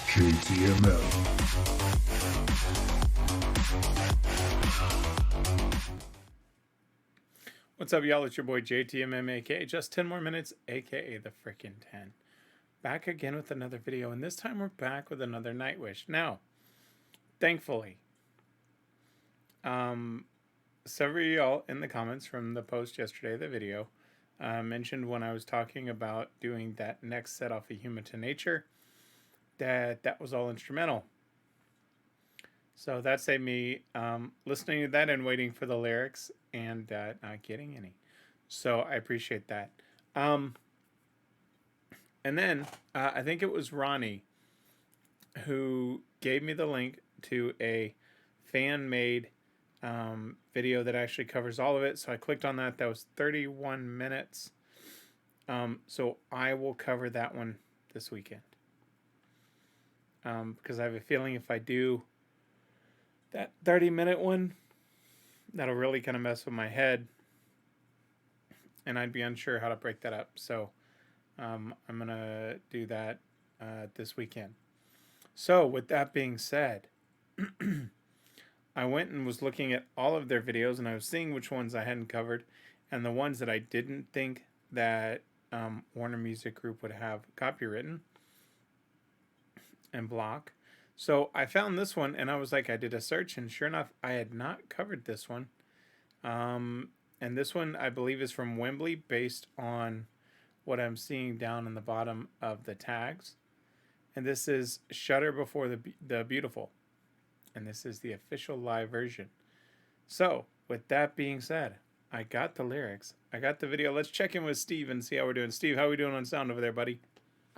JTMM. What's up, y'all? It's your boy JTMM, aka just 10 more minutes, aka the frickin' 10. Back again with another video, and this time we're back with another Nightwish. Now, thankfully, several of y'all in the comments from the post yesterday, the video, mentioned when I was talking about doing that next set off of Human to Nature, that was all instrumental. So that saved me listening to that and waiting for the lyrics and not getting any. So I appreciate that. And then I think it was Ronnie who gave me the link to a fan-made video that actually covers all of it. So I clicked on that. That was 31 minutes. So I will cover that one this weekend. Because I have a feeling if I do that 30-minute one, that'll really kind of mess with my head. And I'd be unsure how to break that up. So I'm going to do that this weekend. So with that being said, I went and was looking at all of their videos, and I was seeing which ones I hadn't covered and the ones that I didn't think that Warner Music Group would have copywritten and block. So I found this one, and I was like, I did a search, and sure enough, I had not covered this one. And this one, I believe, is from Wembley, based on what I'm seeing down in the bottom of the tags. And this is Shudder Before the Beautiful. And this is the official live version. So, with that being said, I got the lyrics. I got the video. Let's check in with Steve and see how we're doing. Steve, how are we doing on sound over there, buddy?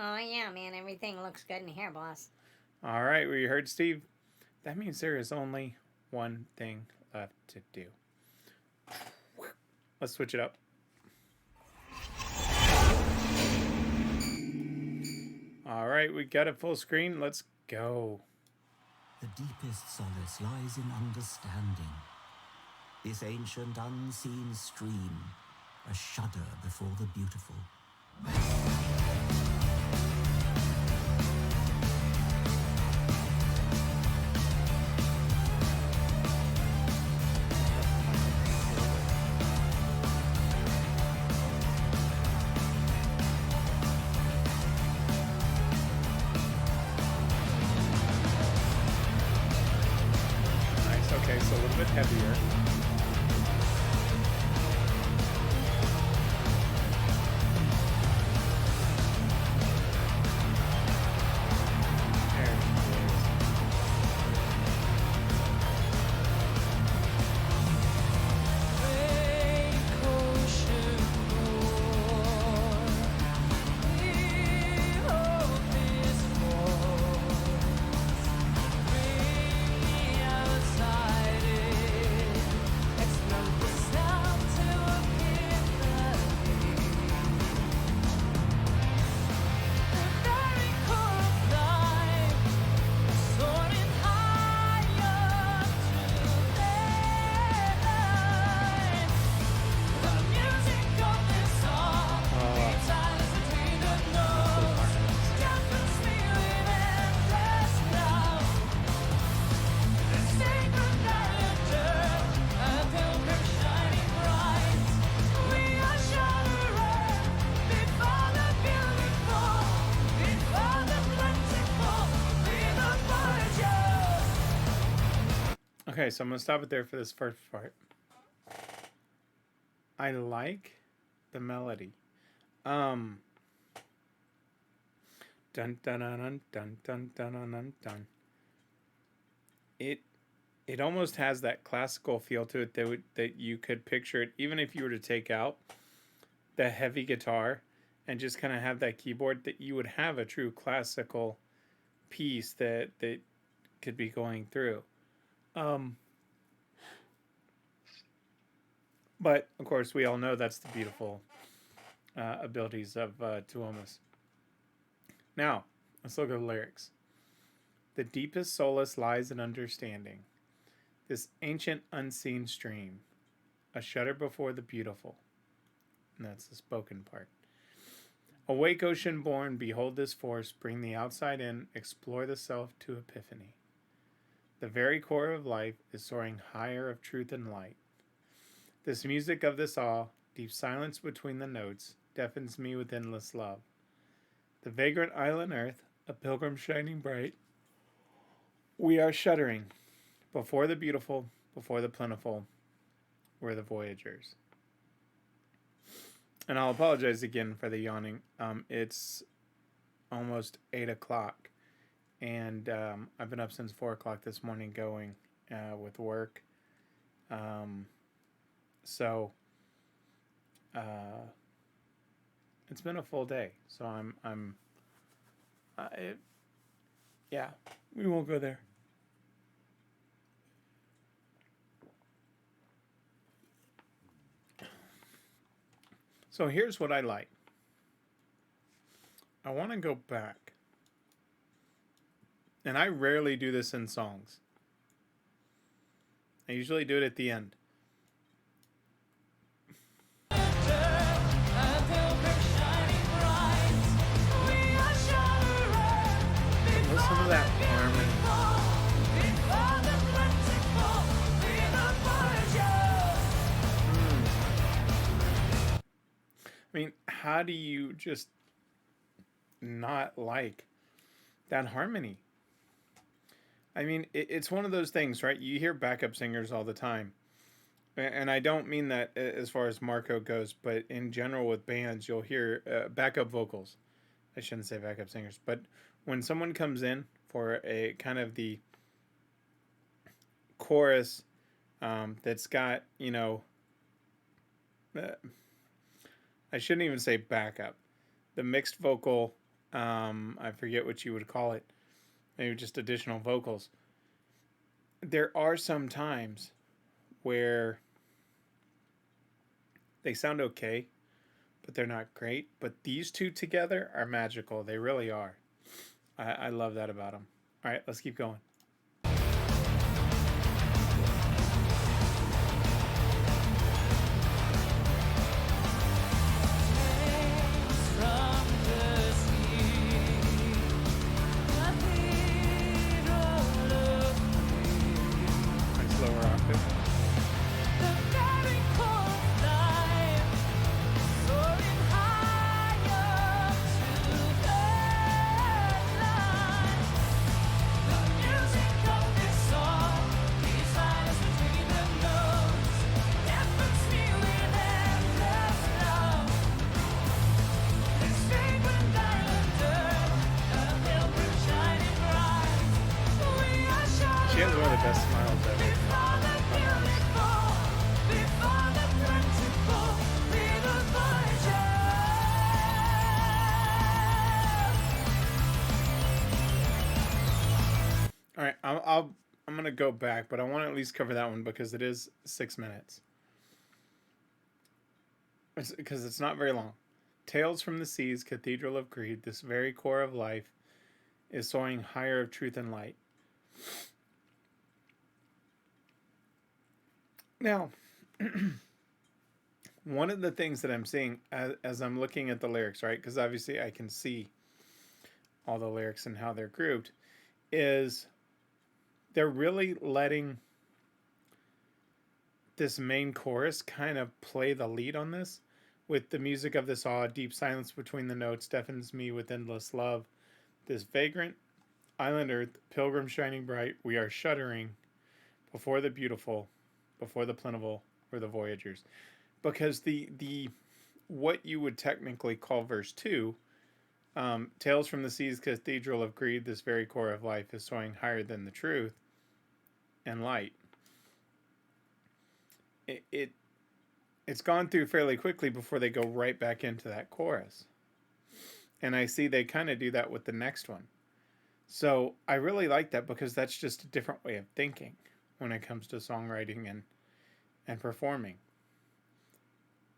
Oh, yeah, man. Everything looks good in here, boss. All right, well, you heard Steve. That means there is only one thing left to do. Let's switch it up. All right, we got it full screen. Let's go. The deepest solace lies in understanding. This ancient unseen stream, a shudder before the beautiful. Okay, so a little bit heavier. There it Okay, so I'm going to stop it there for this first part. I like the melody. Dun dun dun dun dun dun dun dun dun. It almost has that classical feel to it that you could picture it, even if you were to take out the heavy guitar and just kind of have that keyboard, that you would have a true classical piece that could be going through. But of course, we all know that's the beautiful abilities of Tuomas. Now, let's look at the lyrics. The deepest solace lies in understanding this ancient unseen stream, a shudder before the beautiful. And that's the spoken part. Awake ocean born, behold this force, bring the outside in, explore the self to epiphany. The very core of life is soaring higher of truth and light. This music of this awe, deep silence between the notes, deafens me with endless love. The vagrant island earth, a pilgrim shining bright, we are shuddering. Before the beautiful, before the plentiful, we're the voyagers. And I'll apologize again for the yawning. It's almost 8 o'clock. And I've been up since 4 o'clock this morning going with work. So it's been a full day. So yeah, we won't go there. So here's what I like. I want to go back. And I rarely do this in songs. I usually do it at the end. Listen to that harmony. I mean, how do you just not like that harmony? I mean, it's one of those things, right? You hear backup singers all the time. And I don't mean that as far as Marco goes, but in general with bands, you'll hear backup vocals. I shouldn't say backup singers, but when someone comes in for a kind of the chorus that's got, you know, I shouldn't even say backup. The mixed vocal, I forget what you would call it. Maybe just additional vocals. There are some times where they sound okay, but they're not great. But these two together are magical. They really are. I love that about them. All right, let's keep going. She has one of the best smiles ever. All right, I'm gonna go back, but I want to at least cover that one because it is 6 minutes. Because it's not very long. Tales from the seas, cathedral of greed, this very core of life is soaring higher of truth and light. Now, one of the things that I'm seeing as I'm looking at the lyrics, right, because obviously I can see all the lyrics and how they're grouped, is they're really letting this main chorus kind of play the lead on this with the music of this awe, deep silence between the notes deafens me with endless love. This vagrant island earth, pilgrim shining bright, we are shuddering before the beautiful, before the plentiful, or the voyagers. Because the what you would technically call verse 2, tales from the seas, cathedral of greed, this very core of life is soaring higher than the truth and light. It's gone through fairly quickly before they go right back into that chorus. And I see they kind of do that with the next one. So I really like that because that's just a different way of thinking when it comes to songwriting and performing.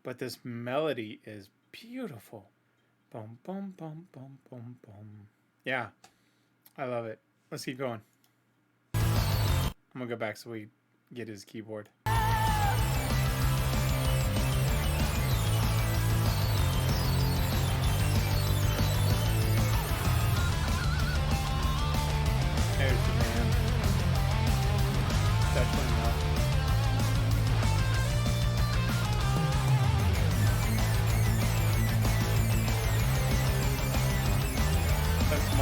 But this melody is beautiful. Boom, boom, boom, boom, boom, boom. Yeah, I love it. Let's keep going. I'm going to go back so we get his keyboard.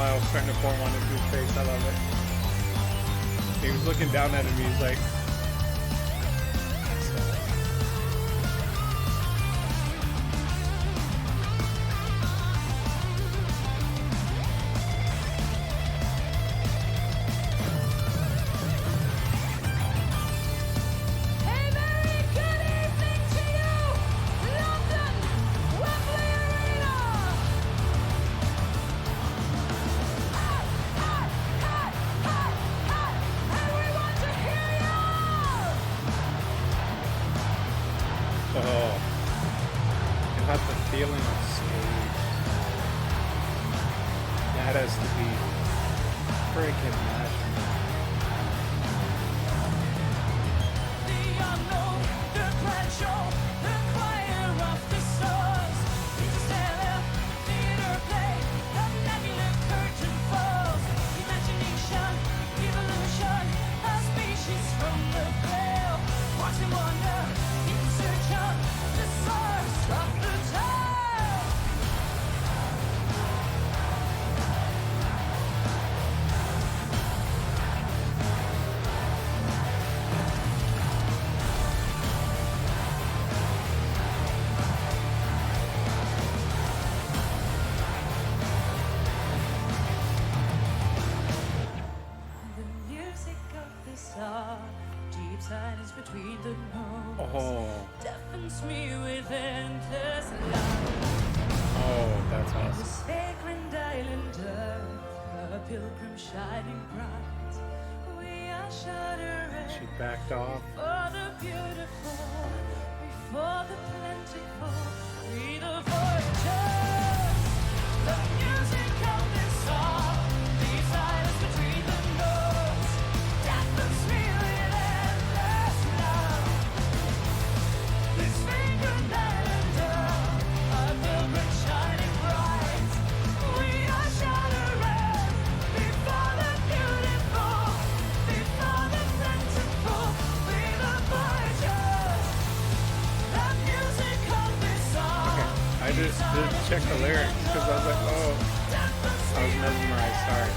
smile starting to form on his face. I love it. He was looking down at him. He's like, feeling of stage. That has to be freaking magic. The unknown, the grand show, the choir of the stars. Interstellar, theater play, the nebula curtain falls. Imagination, evolution, a species from the veil. Watch and wonder, in search of the source of the tale. The music of this song, deep silence between the notes, deafens me with endless love. Oh, that's awesome. This vagrant island earth, a pilgrim shining bright. We are shuddering She backed off. for the beautiful, before the plentiful, we the voyagers. The music of this song, deep silence between the notes, deafens me with endless love. This vagrant island earth, a pilgrim shining bright. We are shuddering before the beautiful, before the plentiful, we the voyagers. The music of this song. I just did check the lyrics because I was like, oh, I was mesmerized. Sorry.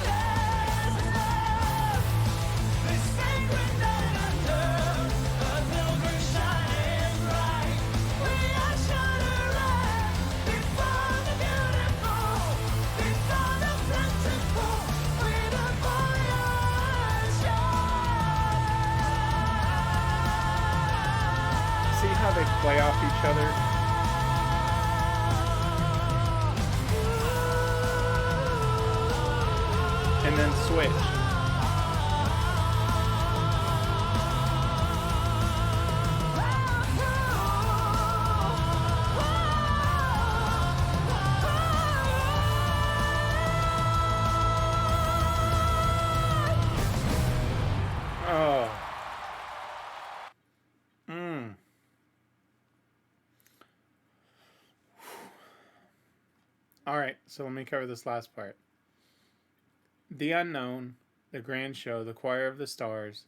This vagrant island earth, a pilgrim shining bright. We are shuddering before the beautiful, before the plentiful, we the voyagers. See how they play off each other? And then switch. Oh. All right, so let me cover this last part. The unknown, the grand show, the choir of the stars,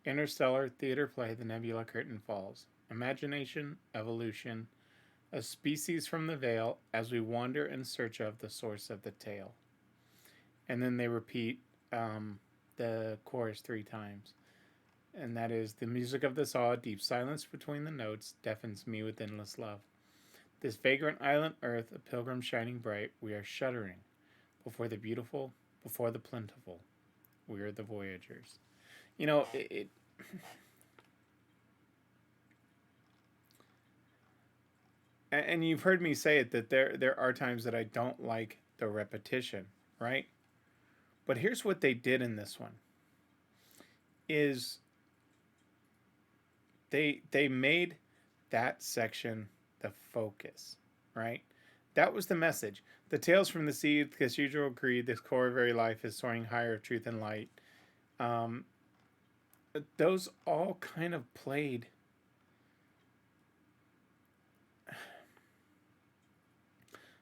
interstellar theater play, the nebula curtain falls. Imagination, evolution, a species from the veil as we wander in search of the source of the tale. And then they repeat the chorus 3 times. And that is, the music of the saw, deep silence between the notes, deafens me with endless love. This vagrant island earth, a pilgrim shining bright, we are shuddering before the beautiful, before the plentiful. We are the voyagers. You know, and you've heard me say it, that there are times that I don't like the repetition, right? But here's what they did in this one. Is they made that section the focus, right? That was the message. The tales from the sea, the cathedral creed, this core of very life is soaring higher of truth and light. Those all kind of played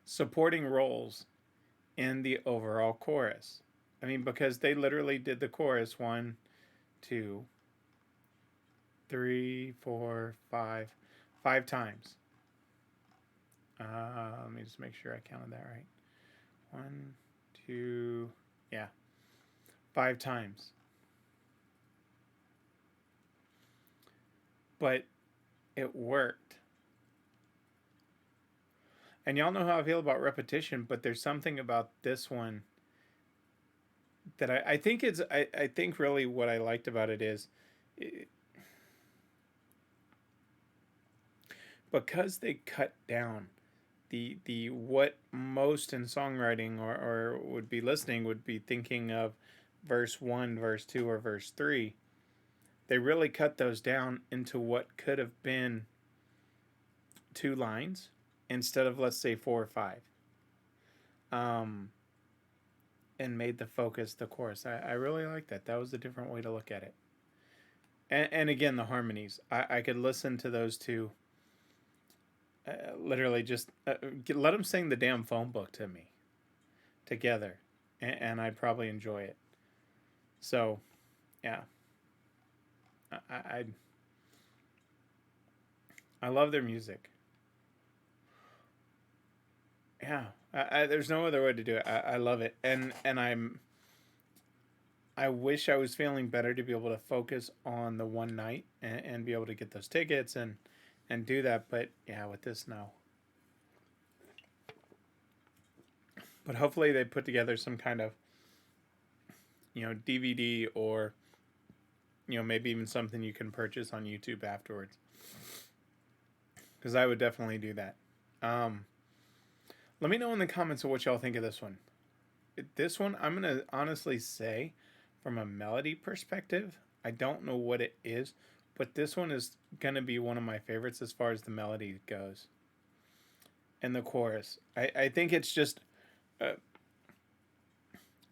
supporting roles in the overall chorus. I mean, because they literally did the chorus 1, 2, 3, 4, 5 times. Let me just make sure I counted that right. 1, 2, Yeah. 5 times. But it worked. And y'all know how I feel about repetition, but there's something about this one that I think I think really what I liked about it is because they cut down the what most in songwriting or would be listening would be thinking of verse 1, verse 2, or verse 3. They really cut those down into what could have been 2 lines instead of, let's say, 4 or 5. And made the focus the chorus. I really like that. That was a different way to look at it. And again, the harmonies. I could listen to those two. Literally just let them sing the damn phone book to me together, and I'd probably enjoy it. So, yeah, I I love their music. Yeah, there's no other way to do it. I love it, and I wish I was feeling better to be able to focus on the one night and be able to get those tickets and do that. But yeah, with this, no. But hopefully they put together some kind of, DVD, or maybe even something you can purchase on YouTube afterwards, because I would definitely do that. Let me know in the comments of what y'all think of this one. This one, I'm going to honestly say, from a melody perspective, I don't know what it is, but this one is going to be one of my favorites as far as the melody goes. And the chorus. I think it's just,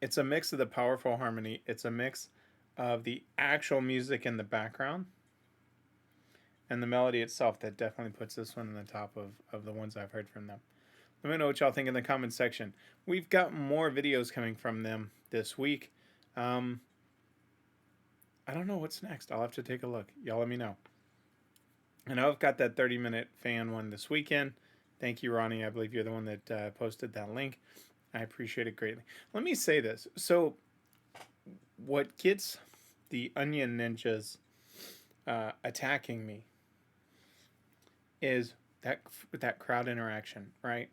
it's a mix of the powerful harmony. It's a mix of the actual music in the background and the melody itself that definitely puts this one in the top of the ones I've heard from them. Let me know what y'all think in the comments section. We've got more videos coming from them this week. I don't know what's next. I'll have to take a look. Y'all let me know. And I've got that 30-minute fan one this weekend. Thank you, Ronnie. I believe you're the one that posted that link. I appreciate it greatly. Let me say this. So what gets the Onion Ninjas attacking me is that crowd interaction, right?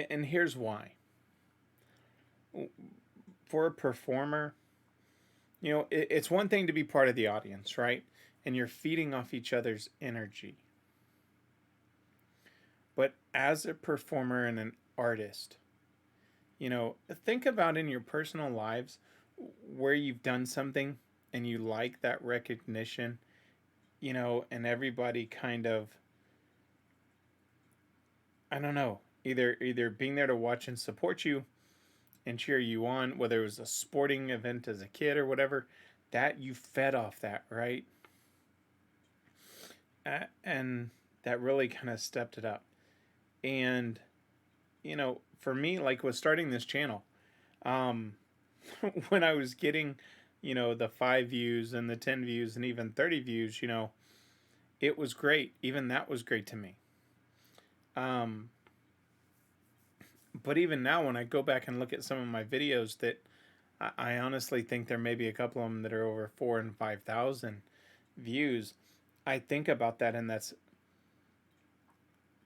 And here's why. For a performer, it's one thing to be part of the audience, right? And you're feeding off each other's energy. But as a performer and an artist, think about in your personal lives where you've done something and you like that recognition, and everybody kind of, I don't know, either being there to watch and support you and cheer you on, whether it was a sporting event as a kid or whatever, that you fed off that, right? And that really kind of stepped it up. And, for me, like with starting this channel, when I was getting, the 5 views and the 10 views and even 30 views, it was great. Even that was great to me. But even now, when I go back and look at some of my videos that I honestly think there may be a couple of them that are over 4,000 and 5,000 views, I think about that, and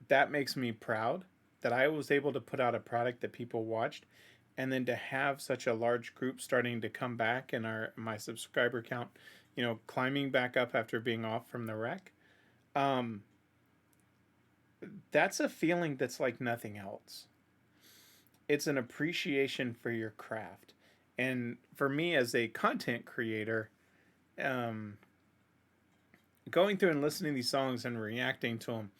that makes me proud that I was able to put out a product that people watched, and then to have such a large group starting to come back and my subscriber count, climbing back up after being off from the wreck. That's a feeling that's like nothing else. It's an appreciation for your craft. And for me as a content creator, going through and listening to these songs and reacting to them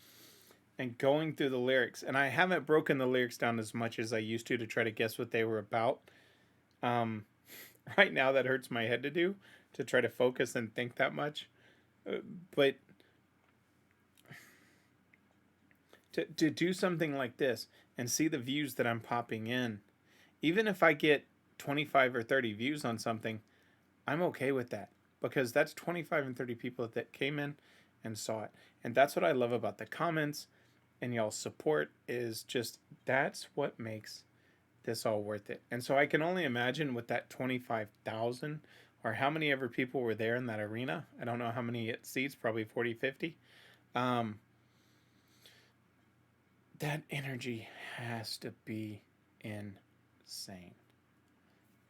and going through the lyrics, and I haven't broken the lyrics down as much as I used to try to guess what they were about. Right now that hurts my head to try to focus and think that much. But to do something like this and see the views that I'm popping in, even if I get 25 or 30 views on something, I'm okay with that, because that's 25 and 30 people that came in and saw it. And that's what I love about the comments and y'all's support, is just that's what makes this all worth it? And so I can only imagine with that 25,000 or how many ever people were there in that arena. I don't know how many it seats, probably 40, 50. That energy has to be insane.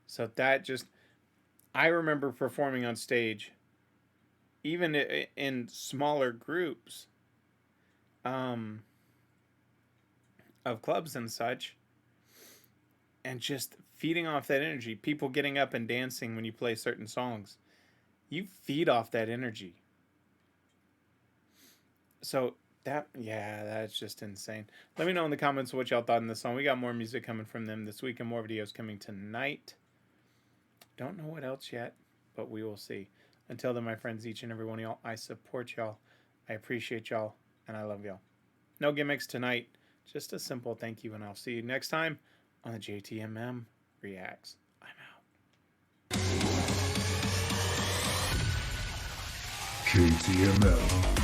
So that just, I remember performing on stage, even in smaller groups of clubs and such, and just feeding off that energy. People getting up and dancing when you play certain songs. You feed off that energy. So that's just insane. Let me know in the comments what y'all thought in this song. We got more music coming from them this week and more videos coming tonight. Don't know what else yet, but we will see. Until then, my friends, each and every one of y'all, I support y'all. I appreciate y'all, and I love y'all. No gimmicks tonight. Just a simple thank you, and I'll see you next time on the JTMM Reacts. I'm out. JTMM.